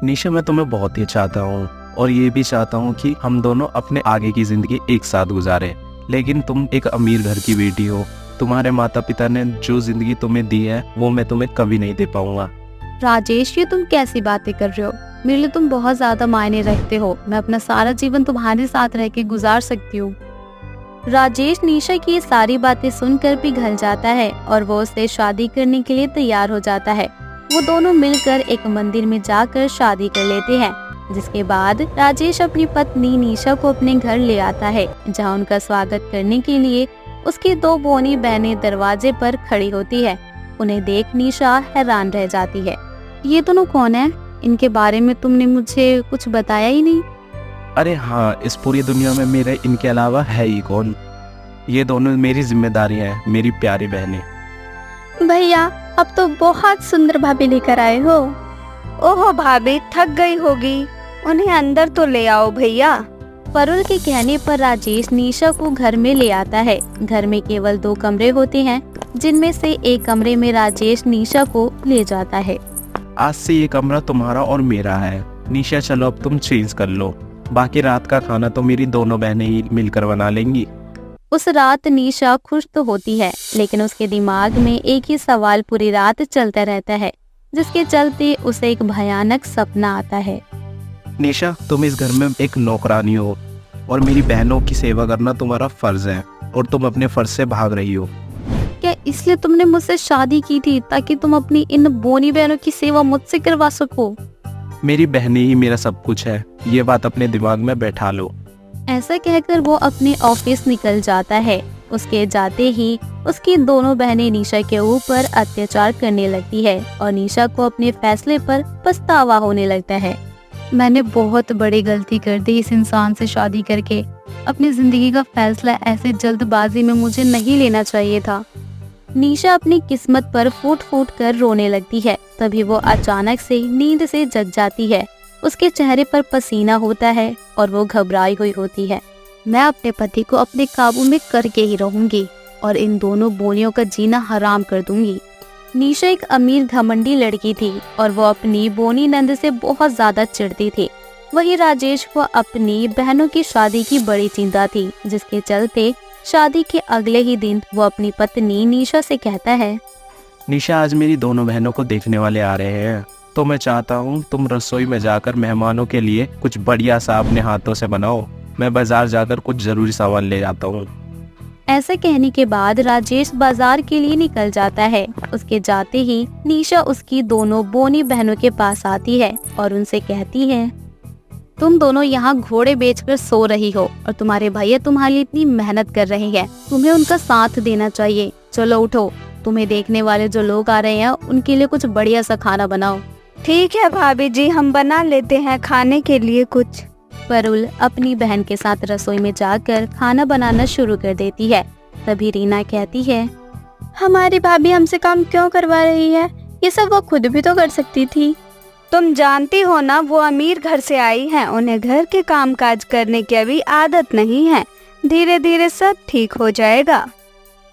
निशा, मैं तुम्हें बहुत ही चाहता हूँ और ये भी चाहता हूँ कि हम दोनों अपने आगे की जिंदगी एक साथ गुजारें। लेकिन तुम एक अमीर घर की बेटी हो। तुम्हारे माता पिता ने जो जिंदगी तुम्हें दी है वो मैं तुम्हें कभी नहीं दे पाऊंगा। राजेश, ये तुम कैसी बातें कर रहे हो? मेरे लिए तुम बहुत ज्यादा मायने रखते हो। मैं अपना सारा जीवन तुम्हारे साथ रह के गुजार सकती हूँ। राजेश निशा की ये सारी बातें सुनकर पिघल जाता है और वो उससे शादी करने के लिए तैयार हो जाता है। वो दोनों मिलकर एक मंदिर में जाकर शादी कर लेते हैं, जिसके बाद राजेश अपनी पत्नी निशा को अपने घर ले आता है, जहाँ उनका स्वागत करने के लिए उसकी 2 बोनी बहनें दरवाजे पर खड़ी होती है। उन्हें देख निशा हैरान रह जाती है। ये दोनों कौन है? इनके बारे में तुमने मुझे कुछ बताया ही नहीं। अरे हाँ, इस पूरी दुनिया में मेरे इनके अलावा है ही कौन। ये दोनों मेरी जिम्मेदारी हैं, मेरी प्यारी बहनें। भैया, अब तो बहुत सुंदर भाभी लेकर आए हो। ओहो भाभी, थक गई होगी, उन्हें अंदर तो ले आओ भैया। परुल के कहने पर राजेश निशा को घर में ले आता है। घर में केवल 2 कमरे होते हैं, जिनमें से एक कमरे में राजेश निशा को ले जाता है। आज से ये कमरा तुम्हारा और मेरा है। निशा, चलो अब तुम चेंज कर लो। बाकी रात का खाना तो मेरी दोनों बहनें ही मिलकर बना लेंगी। उस रात निशा खुश तो होती है, लेकिन उसके दिमाग में एक ही सवाल पूरी रात चलता रहता है, जिसके चलते उसे एक भयानक सपना आता है। निशा, तुम इस घर में एक नौकरानी हो और मेरी बहनों की सेवा करना तुम्हारा फर्ज है, और तुम अपने फर्ज से भाग रही हो। क्या इसलिए तुमने मुझसे शादी की थी, ताकि तुम अपनी इन बोनी बहनों की सेवा मुझसे करवा सको? मेरी बहनें ही मेरा सब कुछ है, ये बात अपने दिमाग में बैठा लो। ऐसा कहकर वो अपने ऑफिस निकल जाता है। उसके जाते ही उसकी दोनों बहनें निशा के ऊपर अत्याचार करने लगती है और निशा को अपने फैसले पर पछतावा होने लगता है। मैंने बहुत बड़ी गलती कर दी इस इंसान से शादी करके। अपनी जिंदगी का फैसला ऐसे जल्दबाजी में मुझे नहीं लेना चाहिए था। निशा अपनी किस्मत पर फूट फूट कर रोने लगती है। तभी वो अचानक से नींद से जग जाती है। उसके चेहरे पर पसीना होता है और वो घबराई हुई होती है। मैं अपने पति को अपने काबू में करके ही रहूंगी और इन दोनों बोनियों का जीना हराम कर दूंगी। निशा एक अमीर घमंडी लड़की थी और वो अपनी बोनी नंद से बहुत ज्यादा चिढ़ती थी। वही राजेश को अपनी बहनों की शादी की बड़ी चिंता थी, जिसके चलते शादी के अगले ही दिन वो अपनी पत्नी निशा से कहता है, निशा, आज मेरी दोनों बहनों को देखने वाले आ रहे हैं, तो मैं चाहता हूँ तुम रसोई में जाकर मेहमानों के लिए कुछ बढ़िया सा अपने हाथों से बनाओ। मैं बाजार जाकर कुछ जरूरी सामान ले जाता हूँ। ऐसा कहने के बाद राजेश बाजार के लिए निकल जाता है। उसके जाते ही निशा उसकी दोनों बोनी बहनों के पास आती है और उनसे कहती है, तुम दोनों यहाँ घोड़े बेचकर सो रही हो और तुम्हारे भैया तुम्हारे लिए इतनी मेहनत कर रहे हैं। तुम्हें उनका साथ देना चाहिए। चलो उठो, तुम्हें देखने वाले जो लोग आ रहे हैं उनके लिए कुछ बढ़िया सा खाना बनाओ। ठीक है भाभी जी, हम बना लेते हैं खाने के लिए कुछ। परुल अपनी बहन के साथ रसोई में जाकर खाना बनाना शुरू कर देती है। तभी रीना कहती है, हमारी भाभी हमसे काम क्यों करवा रही है? ये सब वो खुद भी तो कर सकती थी। तुम जानती हो ना, वो अमीर घर से आई हैं, उन्हें घर के काम काज करने की अभी आदत नहीं है। धीरे धीरे सब ठीक हो जाएगा।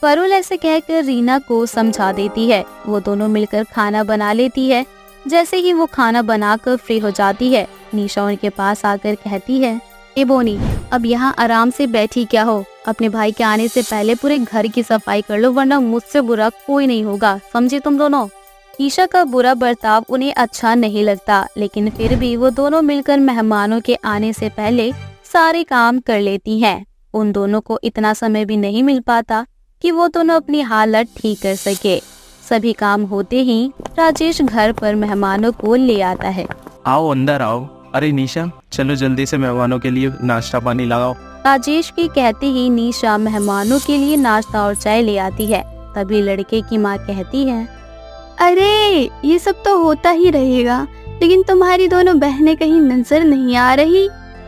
परुल ऐसे कहकर रीना को समझा देती है। वो दोनों मिलकर खाना बना लेती है। जैसे ही वो खाना बनाकर फ्री हो जाती है, निशा उनके पास आकर कहती है, ए बोनी, अब यहाँ आराम से बैठी क्या हो? अपने भाई के आने से पहले पूरे घर की सफाई कर लो, वरना मुझसे बुरा कोई नहीं होगा, समझे तुम दोनों? निशा का बुरा बर्ताव उन्हें अच्छा नहीं लगता, लेकिन फिर भी वो दोनों मिलकर मेहमानों के आने से पहले सारे काम कर लेती हैं। उन दोनों को इतना समय भी नहीं मिल पाता कि वो दोनों अपनी हालत ठीक कर सके। सभी काम होते ही राजेश घर पर मेहमानों को ले आता है। आओ, अंदर आओ। अरे निशा, चलो जल्दी से मेहमानों के लिए नाश्ता पानी लगाओ। राजेश के कहते ही निशा मेहमानों के लिए नाश्ता और चाय ले आती है। तभी लड़के की माँ कहती है, अरे ये सब तो होता ही रहेगा, लेकिन तुम्हारी दोनों बहनें कहीं नजर नहीं आ रही।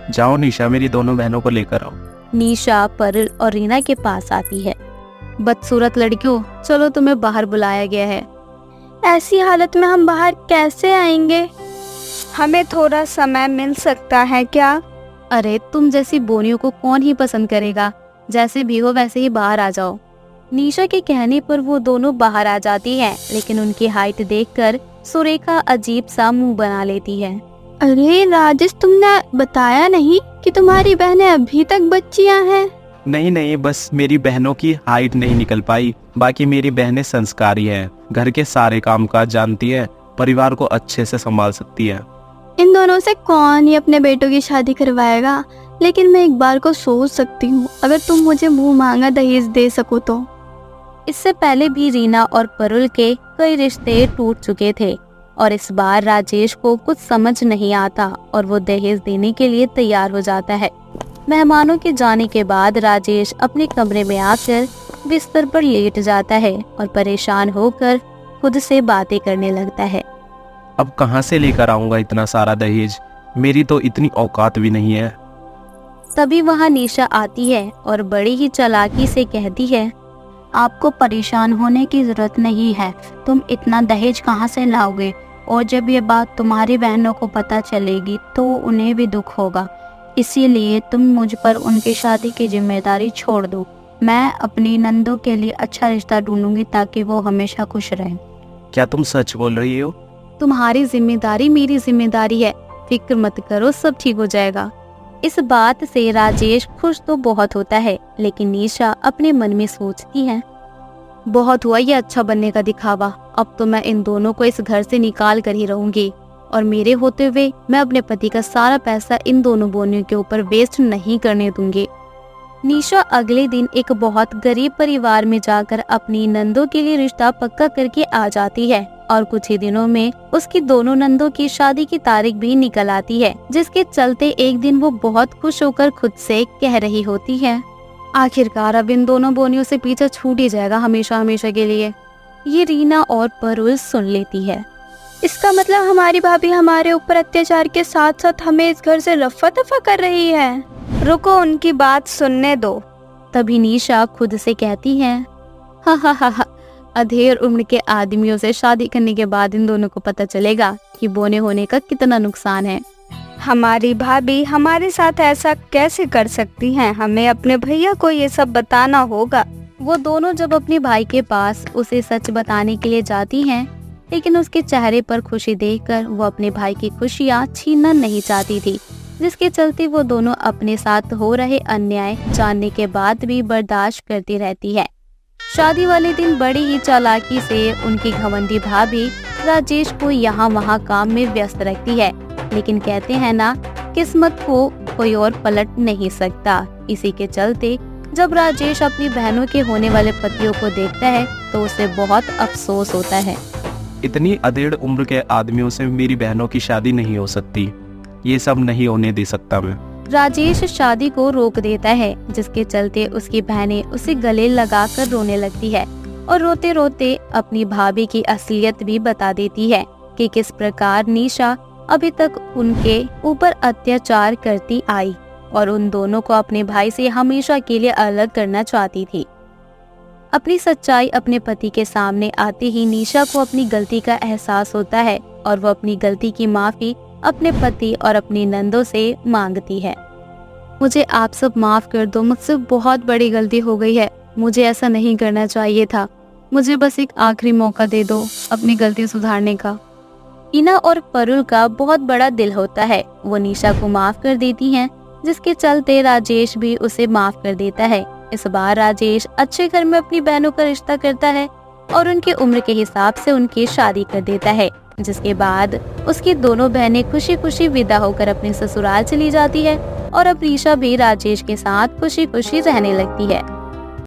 जाओ निशा, मेरी दोनों बहनों को लेकर आओ। निशा परुल और रीना के पास आती है। बदसूरत लड़कियों, चलो तुम्हें बाहर बुलाया गया है। ऐसी हालत में हम बाहर कैसे आएंगे? हमें थोड़ा समय मिल सकता है क्या? अरे तुम जैसी बोनियों को कौन ही पसंद करेगा? जैसे भी हो वैसे ही बाहर आ जाओ। निशा के कहने पर वो दोनों बाहर आ जाती हैं, लेकिन उनकी हाइट देखकर सुरेखा अजीब सा मुंह बना लेती है। अरे राजेश, तुमने बताया नहीं कि तुम्हारी बहनें अभी तक बच्चियां हैं? नहीं, बस मेरी बहनों की हाइट नहीं निकल पाई। बाकी मेरी बहनें संस्कारी हैं, घर के सारे कामकाज जानती है, परिवार को अच्छे से संभाल सकती है। इन दोनों से कौन ही अपने बेटों की शादी करवाएगा? लेकिन मैं एक बार को सोच सकती हूँ, अगर तुम मुझे मुंह मांगा दहेज दे सको तो। इससे पहले भी रीना और परुल के कई रिश्ते टूट चुके थे और इस बार राजेश को कुछ समझ नहीं आता और वो दहेज देने के लिए तैयार हो जाता है। मेहमानों के जाने के बाद राजेश अपने कमरे में आकर बिस्तर पर लेट जाता है और परेशान होकर खुद से बातें करने लगता है। अब कहाँ से लेकर आऊंगा इतना सारा दहेज? मेरी तो इतनी औकात भी नहीं है। तभी वहाँ निशा आती है और बड़ी ही चालाकी से कहती है, आपको परेशान होने की जरूरत नहीं है। तुम इतना दहेज कहाँ से लाओगे? और जब ये बात तुम्हारी बहनों को पता चलेगी तो उन्हें भी दुख होगा। इसीलिए तुम मुझ पर उनकी शादी की जिम्मेदारी छोड़ दो। मैं अपनी नंदों के लिए अच्छा रिश्ता ढूंढूंगी ताकि वो हमेशा खुश रहें। क्या तुम सच बोल रही हो? तुम्हारी जिम्मेदारी मेरी जिम्मेदारी है, फिक्र मत करो, सब ठीक हो जाएगा। इस बात से राजेश खुश तो बहुत होता है, लेकिन निशा अपने मन में सोचती है, बहुत हुआ ये अच्छा बनने का दिखावा। अब तो मैं इन दोनों को इस घर से निकाल कर ही रहूंगी और मेरे होते हुए मैं अपने पति का सारा पैसा इन दोनों बोनियों के ऊपर वेस्ट नहीं करने दूंगी। निशा अगले दिन एक बहुत गरीब परिवार में जाकर अपनी नंदों के लिए रिश्ता पक्का करके आ जाती है और कुछ ही दिनों में उसकी दोनों नंदों की शादी की तारीख भी निकल आती है, जिसके चलते एक दिन वो बहुत खुश होकर खुद से कह रही होती है, आखिरकार अब इन दोनों बोनियों से पीछा छूट ही जाएगा हमेशा हमेशा के लिए। ये रीना और परुल सुन लेती है। इसका मतलब हमारी भाभी हमारे ऊपर अत्याचार के साथ साथ हमें इस घर से रफा दफा कर रही है। रुको, उनकी बात सुनने दो। तभी निशा खुद से कहती है, हा, अधेड़ उम्र के आदमियों से शादी करने के बाद इन दोनों को पता चलेगा कि बोने होने का कितना नुकसान है। हमारी भाभी हमारे साथ ऐसा कैसे कर सकती हैं? हमें अपने भैया को ये सब बताना होगा। वो दोनों जब अपने भाई के पास उसे सच बताने के लिए जाती हैं, लेकिन उसके चेहरे पर खुशी देखकर वो अपने भाई की खुशियाँ छीनना नहीं चाहती थी, जिसके चलते वो दोनों अपने साथ हो रहे अन्याय जानने के बाद भी बर्दाश्त करती रहती है। शादी वाले दिन बड़ी ही चालाकी से उनकी घमंडी भाभी राजेश को यहाँ वहाँ काम में व्यस्त रखती है, लेकिन कहते हैं ना, किस्मत को कोई और पलट नहीं सकता। इसी के चलते जब राजेश अपनी बहनों के होने वाले पतियों को देखता है तो उसे बहुत अफसोस होता है। इतनी अधेड़ उम्र के आदमियों से मेरी बहनों की शादी नहीं हो सकती। ये सब नहीं होने दे सकता मैं। राजेश शादी को रोक देता है, जिसके चलते उसकी बहनें उसे गले लगाकर रोने लगती है और रोते रोते अपनी भाभी की असलियत भी बता देती है कि किस प्रकार निशा अभी तक उनके ऊपर अत्याचार करती आई और उन दोनों को अपने भाई से हमेशा के लिए अलग करना चाहती थी। अपनी सच्चाई अपने पति के सामने आते ही निशा को अपनी गलती का एहसास होता है और वो अपनी गलती की माफी अपने पति और अपनी नंदों से मांगती है। मुझे आप सब माफ कर दो, मुझसे बहुत बड़ी गलती हो गई है। मुझे ऐसा नहीं करना चाहिए था। मुझे बस एक आखिरी मौका दे दो अपनी गलती सुधारने का। रीना और परुल का बहुत बड़ा दिल होता है। वो निशा को माफ कर देती हैं, जिसके चलते राजेश भी उसे माफ कर देता है। इस बार राजेश अच्छे घर में अपनी बहनों का रिश्ता करता है और उनकी उम्र के हिसाब से उनकी शादी कर देता है, जिसके बाद उसकी दोनों बहनें खुशी खुशी विदा होकर अपने ससुराल चली जाती है और अब रीशा भी राजेश के साथ खुशी खुशी रहने लगती है।